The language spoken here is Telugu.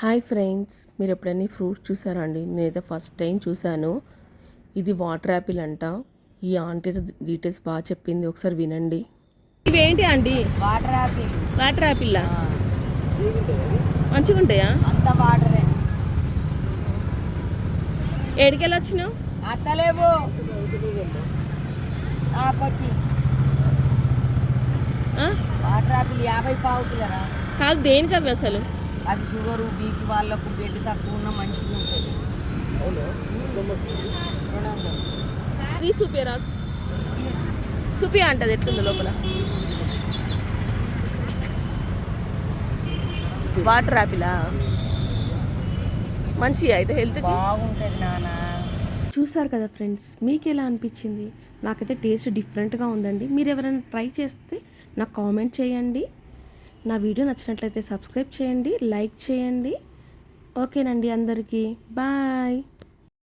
హాయ్ ఫ్రెండ్స్, మీరు ఎప్పుడైనా ఫ్రూట్స్ చూసారా అండి? నేనైతే ఫస్ట్ టైం చూశాను. ఇది వాటర్ యాపిల్ అంట. ఈ ఆంటీ డీటెయిల్స్ బాగా చెప్పింది, ఒకసారి వినండి. ఇవేంటి aunty? Water Apple. Water Apple మంచిగా ఉంటాయా? అంత వాటరే. ఏడికెళ్ళి వచ్చినావు? అత్తలేవు కొట్టి. వాటర్ యాపిల్ 50 పావుకి కదా. కాదు, దేనికి అవి అసలు? అది షుగరు బీపీ వాళ్ళకు బ్లడ్ తక్కువ ఉన్న మంచిగా ఉంటుంది. ఇది సూపియరా? సూపియా అంటది. ఎట్లుంది లోపల? వాటర్ యాపిలా? మంచిగా అయితే హెల్త్ బాగుంటుంది నాన్న. చూసారు కదా ఫ్రెండ్స్, మీకు ఎలా అనిపించింది? నాకైతే టేస్ట్ డిఫరెంట్గా ఉందండి. మీరు ఎవరైనా ట్రై చేస్తే నాకు కామెంట్ చేయండి. నా వీడియో నచ్చినట్లయితే సబ్స్క్రైబ్ చేయండి, లైక్ చేయండి. ఓకేనండి, అందరికీ బాయ్.